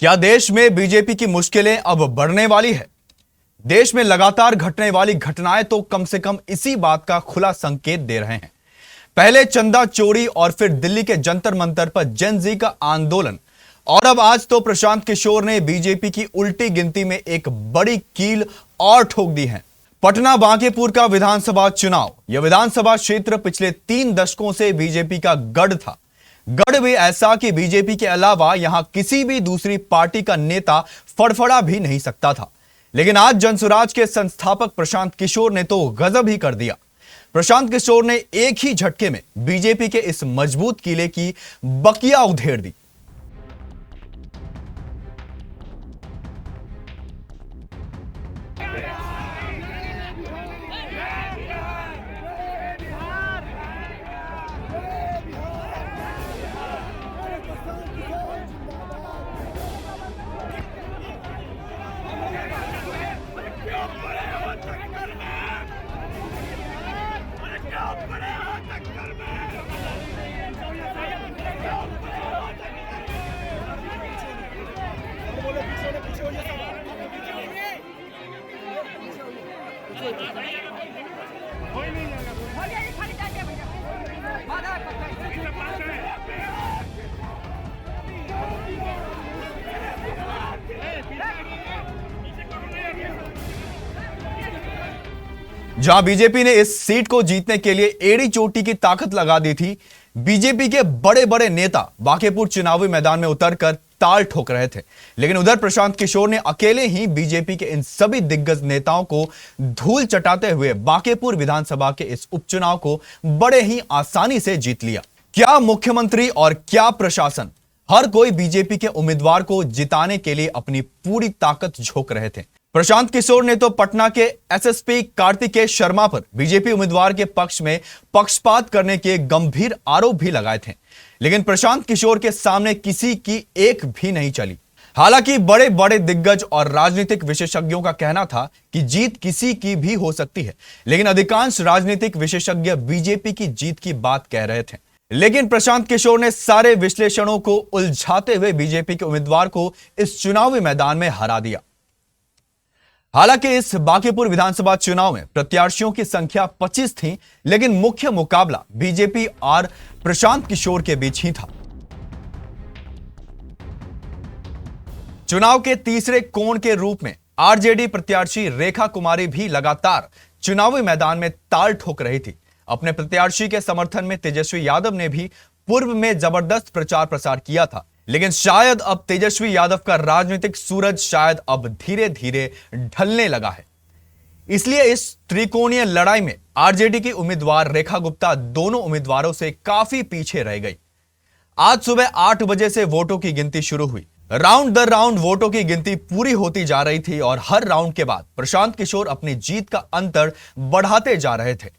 क्या देश में बीजेपी की मुश्किलें अब बढ़ने वाली है? देश में लगातार घटने वाली घटनाएं तो कम से कम इसी बात का खुला संकेत दे रहे हैं। पहले चंदा चोरी और फिर दिल्ली के जंतर मंतर पर जेन जी का आंदोलन और अब आज तो प्रशांत किशोर ने बीजेपी की उल्टी गिनती में एक बड़ी कील और ठोक दी है। पटना बांकीपुर का विधानसभा चुनाव, यह विधानसभा क्षेत्र पिछले 3 दशकों से बीजेपी का गढ़ था। गढ़ भी ऐसा कि बीजेपी के अलावा यहां किसी भी दूसरी पार्टी का नेता फड़फड़ा भी नहीं सकता था। लेकिन आज जनसुराज के संस्थापक प्रशांत किशोर ने तो गजब ही कर दिया। प्रशांत किशोर ने एक ही झटके में बीजेपी के इस मजबूत किले की बकिया उधेड़ दी। जहां बीजेपी ने इस सीट को जीतने के लिए एड़ी चोटी की ताकत लगा दी थी, बीजेपी के बड़े बड़े नेता बांकीपुर चुनावी मैदान में उतरकर ताल ठोक रहे थे। लेकिन उधर प्रशांत किशोर ने अकेले ही बीजेपी के इन सभी दिग्गज नेताओं को धूल चटाते हुए बांकीपुर विधानसभा के इस उपचुनाव को बड़े ही आसानी से जीत लिया। क्या मुख्यमंत्री और क्या प्रशासन, हर कोई बीजेपी के उम्मीदवार को जिताने के लिए अपनी पूरी ताकत झोंक रहे थे। प्रशांत किशोर ने तो पटना के एसएसपी कार्तिकेय शर्मा पर बीजेपी उम्मीदवार के पक्ष में पक्षपात करने के गंभीर आरोप भी लगाए थे। लेकिन प्रशांत किशोर के सामने किसी की एक भी नहीं चली। हालांकि बड़े बड़े दिग्गज और राजनीतिक विशेषज्ञों का कहना था कि जीत किसी की भी हो सकती है, लेकिन अधिकांश राजनीतिक विशेषज्ञ बीजेपी की जीत की बात कह रहे थे। लेकिन प्रशांत किशोर ने सारे विश्लेषणों को उलझाते हुए बीजेपी के उम्मीदवार को इस चुनावी मैदान में हरा दिया। हालांकि इस बांकीपुर विधानसभा चुनाव में प्रत्याशियों की संख्या 25 थी, लेकिन मुख्य मुकाबला बीजेपी और प्रशांत किशोर के बीच ही था। चुनाव के तीसरे कोण के रूप में आरजेडी प्रत्याशी रेखा कुमारी भी लगातार चुनावी मैदान में ताल ठोक रही थी। अपने प्रत्याशी के समर्थन में तेजस्वी यादव ने भी पूर्व में जबरदस्त प्रचार प्रसार किया था। लेकिन शायद अब तेजस्वी यादव का राजनीतिक सूरज शायद अब धीरे धीरे ढलने लगा है। इसलिए इस त्रिकोणीय लड़ाई में आरजेडी की उम्मीदवार रेखा गुप्ता दोनों उम्मीदवारों से काफी पीछे रह गई। आज सुबह 8 बजे से वोटों की गिनती शुरू हुई। राउंड दर राउंड वोटों की गिनती पूरी होती जा रही थी और हर राउंड के बाद प्रशांत किशोर अपनी जीत का अंतर बढ़ाते जा रहे थे।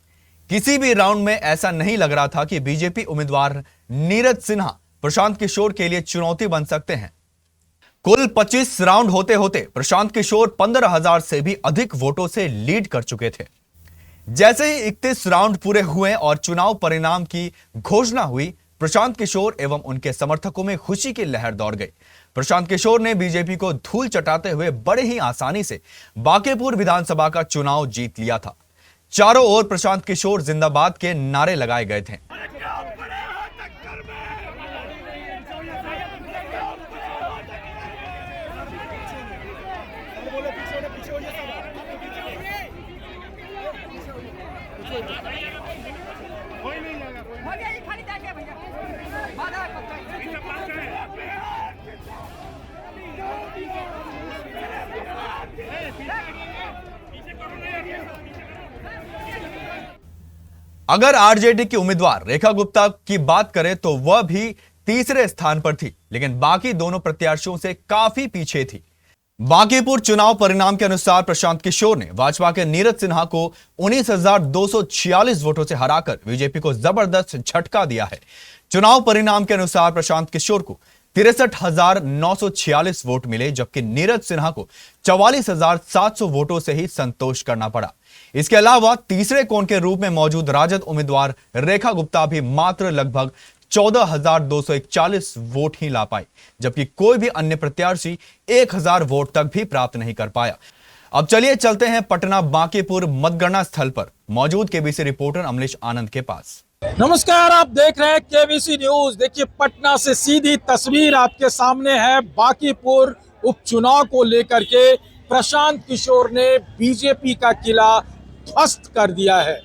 किसी भी राउंड में ऐसा नहीं लग रहा था कि बीजेपी उम्मीदवार नीरज सिन्हा प्रशांत किशोर के लिए चुनौती बन सकते हैं। कुल 25 राउंड होते होते प्रशांत किशोर 15,000 से भी अधिक वोटों से लीड कर चुके थे। जैसे ही 31 राउंड पूरे हुए और चुनाव परिणाम की घोषणा हुई, प्रशांत किशोर एवं उनके समर्थकों में खुशी की लहर दौड़ गई। प्रशांत किशोर ने बीजेपी को धूल चटाते हुए बड़े ही आसानी से बांकीपुर विधानसभा का चुनाव जीत लिया था। चारों ओर प्रशांत किशोर जिंदाबाद के नारे लगाए गए थे। अगर आरजेडी की उम्मीदवार रेखा गुप्ता की बात करें तो वह भी तीसरे स्थान पर थी, लेकिन बाकी दोनों प्रत्याशियों से काफी पीछे थी। बांकीपुर चुनाव परिणाम के अनुसार प्रशांत किशोर ने भाजपा के नीरज सिन्हा को 19,246 वोटों से हराकर बीजेपी को जबरदस्त झटका दिया है। चुनाव परिणाम के अनुसार प्रशांत किशोर को 63,946 वोट मिले, जबकि नीरज सिन्हा को 44,700 वोटों से ही संतोष करना पड़ा। इसके अलावा तीसरे कोण के रूप में मौजूद राजद उम्मीदवार रेखा गुप्ता भी मात्र लगभग 14,241 वोट ही ला पाई, जबकि कोई भी अन्य प्रत्याशी 1,000 वोट तक भी प्राप्त नहीं कर पाया। अब चलिए चलते हैं पटना बांकीपुर मतगणना स्थल पर मौजूद केबीसी रिपोर्टर अमलेश आनंद के पास। नमस्कार, आप देख रहे हैं केबीसी न्यूज। देखिए, पटना से सीधी तस्वीर आपके सामने है। बांकीपुर उपचुनाव को लेकर के प्रशांत किशोर ने बीजेपी का किला ध्वस्त कर दिया है।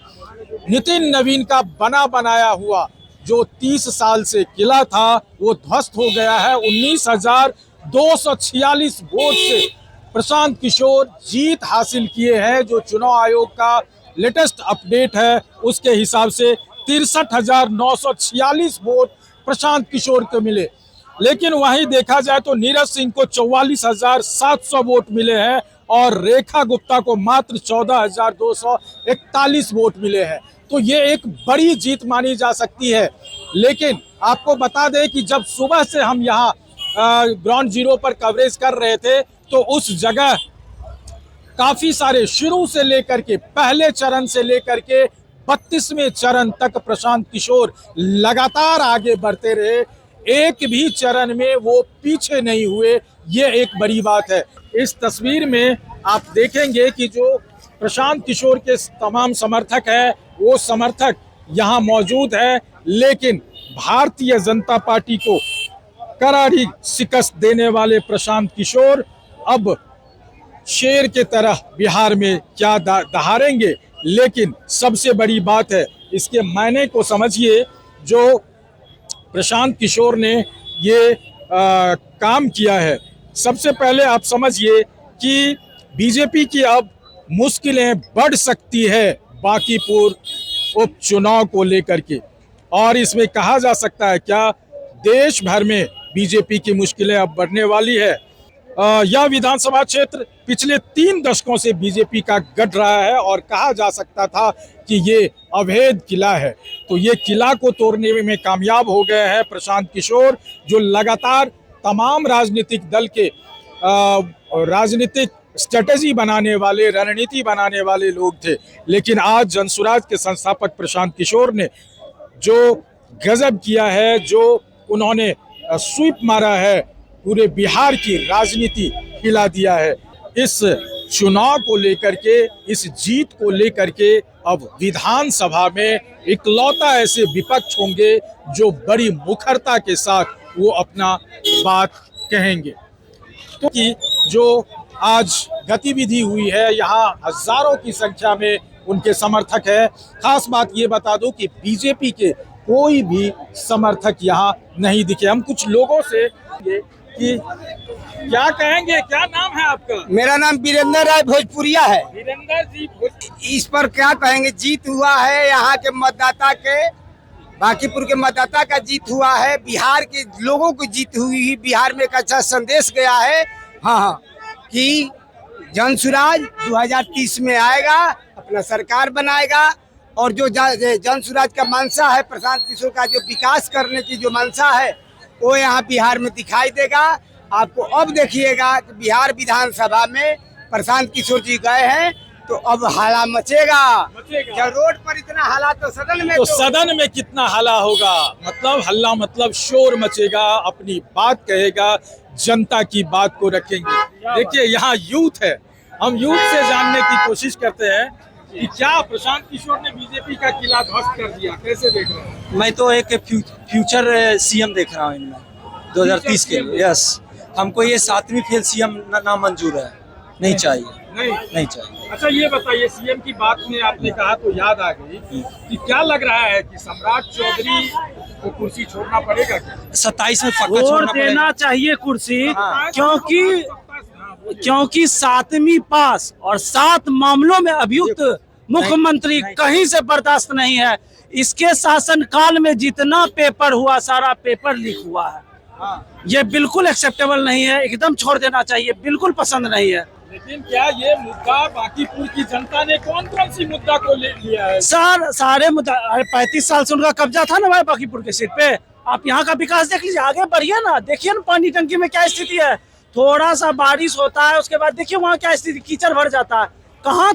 नितिन नवीन का बना बनाया हुआ जो 30 साल से किला था वो ध्वस्त हो गया है। 19,246 वोट से प्रशांत किशोर जीत हासिल किए हैं। जो चुनाव आयोग का लेटेस्ट अपडेट है उसके हिसाब से 63,946 वोट प्रशांत किशोर को मिले। लेकिन वहीं देखा जाए तो नीरज सिंह को 44,700 वोट मिले हैं और रेखा गुप्ता को मात्र 14,241 वोट मिले हैं। तो ये एक बड़ी जीत मानी जा सकती है। लेकिन आपको बता दें कि जब सुबह से हम यहाँ ग्राउंड जीरो पर कवरेज कर रहे थे तो उस जगह काफी सारे शुरू से लेकर के पहले चरण से लेकर के 32वें चरण तक प्रशांत किशोर लगातार आगे बढ़ते रहे। एक भी चरण में वो पीछे नहीं हुए, ये एक बड़ी बात है। इस तस्वीर में आप देखेंगे कि जो प्रशांत किशोर के तमाम समर्थक हैं वो समर्थक यहाँ मौजूद है। लेकिन भारतीय जनता पार्टी को करारी शिकस्त देने वाले प्रशांत किशोर अब शेर के तरह बिहार में क्या दहाड़ेंगे। लेकिन सबसे बड़ी बात है, इसके मायने को समझिए। जो प्रशांत किशोर ने ये काम किया है, सबसे पहले आप समझिए कि बीजेपी की अब मुश्किलें बढ़ सकती है बांकीपुर उपचुनाव को लेकर के। और इसमें कहा जा सकता है क्या देश भर में बीजेपी की मुश्किलें अब बढ़ने वाली है। यह विधानसभा क्षेत्र पिछले 3 दशकों से बीजेपी का गढ़ रहा है और कहा जा सकता था कि ये अवैध किला है। तो ये किला को तोड़ने में कामयाब हो गए हैं प्रशांत किशोर, जो लगातार तमाम राजनीतिक दल के राजनीतिक स्ट्रेटेजी बनाने वाले, रणनीति बनाने वाले लोग थे। लेकिन आज जनसुराज के संस्थापक प्रशांत किशोर ने जो गजब किया है, जो उन्होंने स्वीप मारा है, पूरे बिहार की राजनीति हिला दिया है। इस चुनाव को लेकर के, इस जीत को लेकर के अब विधानसभा में इकलौता ऐसे विपक्ष होंगे जो बड़ी मुखरता के साथ वो अपना बात कहेंगे। तो कि जो आज गतिविधि हुई है, यहाँ हजारों की संख्या में उनके समर्थक है। खास बात ये बता दूं कि बीजेपी के कोई भी समर्थक यहाँ नहीं दिखे। हम कुछ लोगों से कि क्या कहेंगे, क्या नाम है आपका? मेरा नाम वीरेंद्र राय भोजपुरिया है। वीरेंद्र जी, इस पर क्या कहेंगे, जीत हुआ है यहाँ के मतदाता के, बांकीपुर के मतदाता का जीत हुआ है, बिहार के लोगों को जीत हुई। बिहार में एक अच्छा संदेश गया है हाँ कि जनसुराज 2030 में आएगा, अपना सरकार बनाएगा। और जो जनसुराज का मंशा है, प्रशांत किशोर का जो विकास करने की जो मंशा है वो यहाँ बिहार में दिखाई देगा। आपको अब देखिएगा कि बिहार विधानसभा में प्रशांत किशोर जी गए हैं तो अब हाला मचेगा। जब रोड पर इतना हाला तो सदन में कितना हाला होगा। मतलब हल्ला मतलब शोर मचेगा, अपनी बात कहेगा, जनता की बात को रखेंगे। देखिए, यहाँ यूथ है, हम यूथ से जानने की कोशिश करते हैं कि क्या प्रशांत किशोर ने बीजेपी का किला ध्वस्त कर दिया, कैसे देख रहे हैं? मैं तो एक फ्यूचर सीएम देख रहा हूँ इनमें 2030 के लिए। यस, हमको ये 7वीं फेल सीएम ना मंजूर है, नहीं चाहिए, नहीं चाहिए। अच्छा, ये बताइए, सीएम की बात में आपने कहा तो याद आ गई कि क्या लग रहा है कि सम्राट चौधरी को कुर्सी छोड़ना पड़ेगा क्या? 27 में पक्का छोड़ना देना चाहिए कुर्सी। हाँ। क्योंकि 7वीं पास और 7 मामलों में अभियुक्त मुख्यमंत्री कहीं से बर्दाश्त नहीं है। इसके शासन काल में जितना पेपर हुआ, सारा पेपर लीक हुआ है। ये बिल्कुल एक्सेप्टेबल नहीं है, एकदम छोड़ देना चाहिए, बिल्कुल पसंद नहीं है। लेकिन क्या ये मुद्दा बांकीपुर की जनता ने कौन सी मुद्दा को ले लिया है? सारे मुद्दा, 35 साल से उनका कब्जा था ना भाई बांकीपुर के सीट पे। आप यहाँ का विकास देख लीजिए, आगे बढ़िए ना। देखिए ना पानी टंकी में क्या स्थिति है, थोड़ा सा बारिश होता है उसके बाद देखिए वहाँ क्या स्थिति, कीचड़ भर जाता है। कहाँ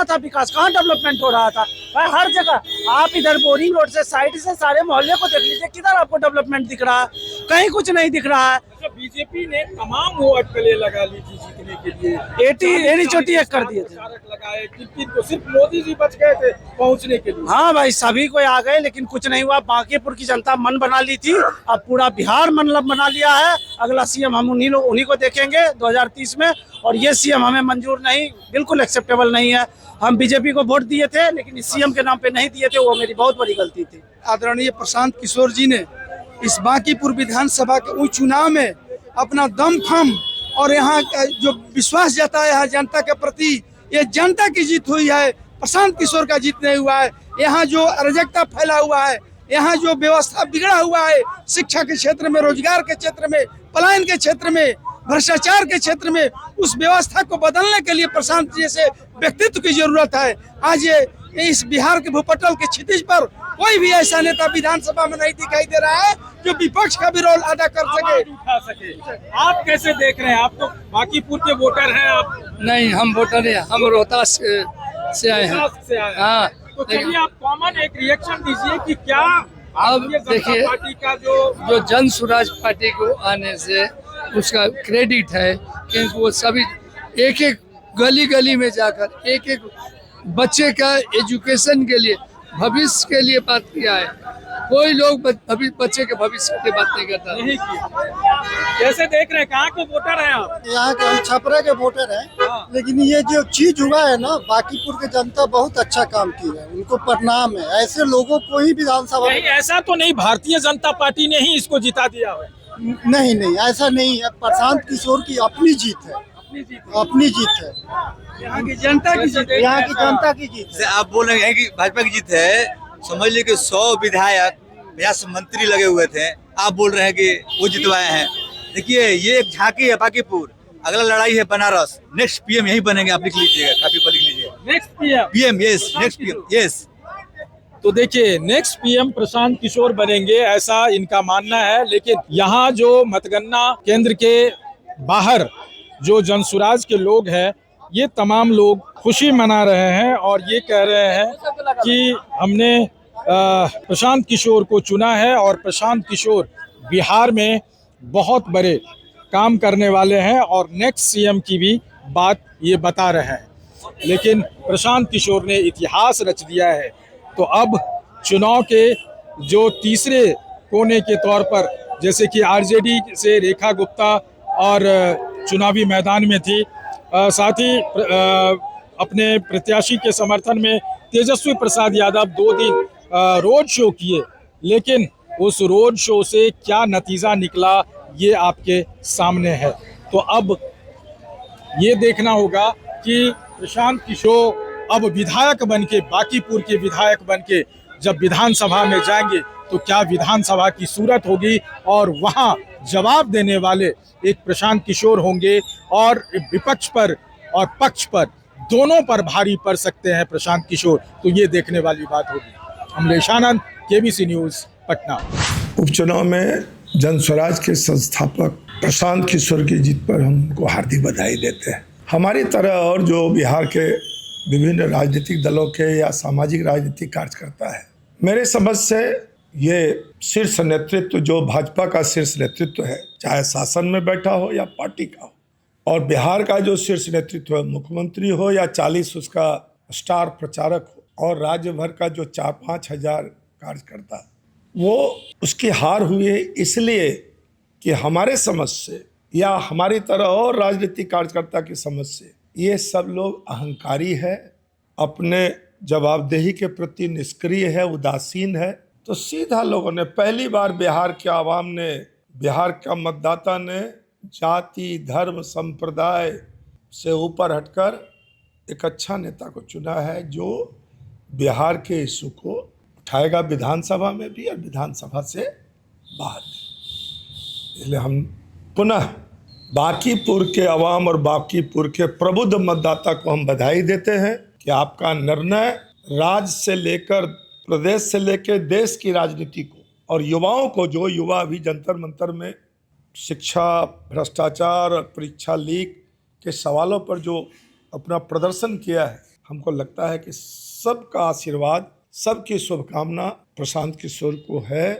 था विकास, कहाँ डेवलपमेंट हो रहा था? भाई हर जगह आप इधर बोरिंग रोड से साइड से सारे मोहल्ले को देख लीजिए, किधर आपको डेवलपमेंट दिख रहा है? कहीं कुछ नहीं दिख रहा है। बीजेपी ने तमाम वो अटकलें लगा ली थी जीतने के लिए, एटी चोटी एक कर दिए थे। लगाए किन को, सिर्फ मोदी जी बच गए थे पहुंचने के लिए। हाँ भाई, सभी को आ गए लेकिन कुछ नहीं हुआ। बांकीपुर की जनता मन बना ली थी, अब पूरा बिहार मन बना लिया है। अगला सीएम हम उन्हीं को देखेंगे 2030 में, और ये सीएम हमें मंजूर नहीं, बिल्कुल एक्सेप्टेबल नहीं है। हम बीजेपी को वोट दिए थे लेकिन इस सीएम के नाम पे नहीं दिए थे, वो मेरी बहुत बड़ी गलती थी। आदरणीय प्रशांत किशोर जी ने इस बांकीपुर विधानसभा के उस चुनाव में अपना दमखम और यहाँ का जो विश्वास जताया है जनता के प्रति, ये जनता की जीत हुई है, प्रशांत किशोर का जीत नहीं हुआ है। यहाँ जो अराजकता फैला हुआ है, यहाँ जो व्यवस्था बिगड़ा हुआ है, शिक्षा के क्षेत्र में, रोजगार के क्षेत्र में, पलायन के क्षेत्र में, भ्रष्टाचार के क्षेत्र में, उस व्यवस्था को बदलने के लिए प्रशांत जैसे व्यक्तित्व की जरूरत है। आज ये इस बिहार के भूपटल के क्षितिज पर कोई भी ऐसा नेता विधानसभा में नहीं दिखाई दे रहा है जो विपक्ष का भी रोल अदा कर सके, उठा सके। आप कैसे देख रहे हैं? आप तो बांकीपुर के वोटर हैं। आप नहीं, हम वोटर हैं, हम रोहतास से आए हैं। से आए हैं। हाँ, तो चलिए आप कॉमन एक रिएक्शन दीजिए कि क्या अब भारतीय जनता देखिए, पार्टी का जो जन स्वराज पार्टी को आने से उसका क्रेडिट है कि वो सभी एक एक गली गली में जाकर एक एक बच्चे का एजुकेशन के लिए, भविष्य के लिए बात किया है। कोई लोग बच्चे के भविष्य की बात नहीं करता। नहीं किया। कैसे देख रहे हैं? कहाँ के वोटर हैं आप? यहाँ के हम छपरा के वोटर हैं, लेकिन ये जो चीज हुआ है ना, बांकीपुर की जनता बहुत अच्छा काम की है, उनको प्रणाम है। ऐसे लोगों को ही विधानसभा नहीं, ऐसा तो नहीं, भारतीय जनता पार्टी ने ही इसको जिता दिया है। नहीं, ऐसा नहीं है। प्रशांत किशोर की अपनी जीत है, अपनी जीत है, यहाँ की जनता की जीत है। यहाँ की जनता की जीत है। आप बोल रहे हैं कि भाजपा की जीत है, समझ लीजिए कि 100 विधायक 50 मंत्री लगे हुए थे, आप बोल रहे हैं कि वो जितवाए हैं। देखिए, ये एक झांकी है बांकीपुर, अगला लड़ाई है बनारस। नेक्स्ट पीएम यही बनेंगे, आप लिख लीजिएगा, कापी पर लिख लीजिए। Next PM, yes, next PM, yes. तो देखिए, नेक्स्ट पीएम प्रशांत किशोर बनेंगे, ऐसा इनका मानना है। लेकिन यहाँ जो मतगणना केंद्र के बाहर जो जनसुराज के लोग हैं, ये तमाम लोग खुशी मना रहे हैं और ये कह रहे हैं कि हमने प्रशांत किशोर को चुना है और प्रशांत किशोर बिहार में बहुत बड़े काम करने वाले हैं और नेक्स्ट सीएम की भी बात ये बता रहे हैं। लेकिन प्रशांत किशोर ने इतिहास रच दिया है। तो अब चुनाव के जो तीसरे कोने के तौर पर, जैसे कि आरजेडी से रेखा गुप्ता और चुनावी मैदान में थी, साथ ही अपने प्रत्याशी के समर्थन में तेजस्वी प्रसाद यादव 2 दिन रोड शो किए। लेकिन उस रोड शो से क्या नतीजा निकला, ये आपके सामने है। तो अब ये देखना होगा कि प्रशांत किशोर अब विधायक बनके, बांकीपुर के विधायक बनके जब विधानसभा में जाएंगे तो क्या विधानसभा की सूरत होगी और वहां जवाब देने वाले एक प्रशांत किशोर होंगे और विपक्ष पर और पक्ष पर दोनों पर भारी पड़ सकते हैं प्रशांत किशोर। तो ये देखने वाली बात होगी। अमलेश आनंद, केबीसी न्यूज, पटना। उपचुनाव में जनस्वराज के संस्थापक प्रशांत किशोर की जीत पर हम उनको हार्दिक बधाई देते हैं। हमारी तरह और जो बिहार के विभिन्न राजनीतिक दलों के या सामाजिक राजनीतिक कार्यकर्ता है, मेरे समझ से ये शीर्ष नेतृत्व जो भाजपा का शीर्ष नेतृत्व है, चाहे शासन में बैठा हो या पार्टी का हो, और बिहार का जो शीर्ष नेतृत्व है, मुख्यमंत्री हो या 40 उसका स्टार प्रचारक हो, और राज्य भर का जो 4-5 हजार कार्यकर्ता, वो उसकी हार हुई है इसलिए कि हमारे समझ से या हमारी तरह और राजनीतिक कार्यकर्ता की समझ से ये सब लोग अहंकारी है, अपने जवाबदेही के प्रति निष्क्रिय है, उदासीन है। तो सीधा लोगों ने, पहली बार बिहार के आवाम ने, बिहार का मतदाता ने जाति, धर्म, संप्रदाय से ऊपर हटकर एक अच्छा नेता को चुना है जो बिहार के इशू को उठाएगा विधानसभा में भी और विधानसभा से बाहर भी। इसलिए हम पुनः बांकीपुर के अवाम और बांकीपुर के प्रबुद्ध मतदाता को हम बधाई देते हैं कि आपका निर्णय राज्य से लेकर प्रदेश से लेकर देश की राजनीति को और युवाओं को, जो युवा अभी जंतर मंतर में शिक्षा, भ्रष्टाचार और परीक्षा लीक के सवालों पर जो अपना प्रदर्शन किया है, हमको लगता है कि सबका आशीर्वाद, सबकी शुभकामना प्रशांत किशोर को है।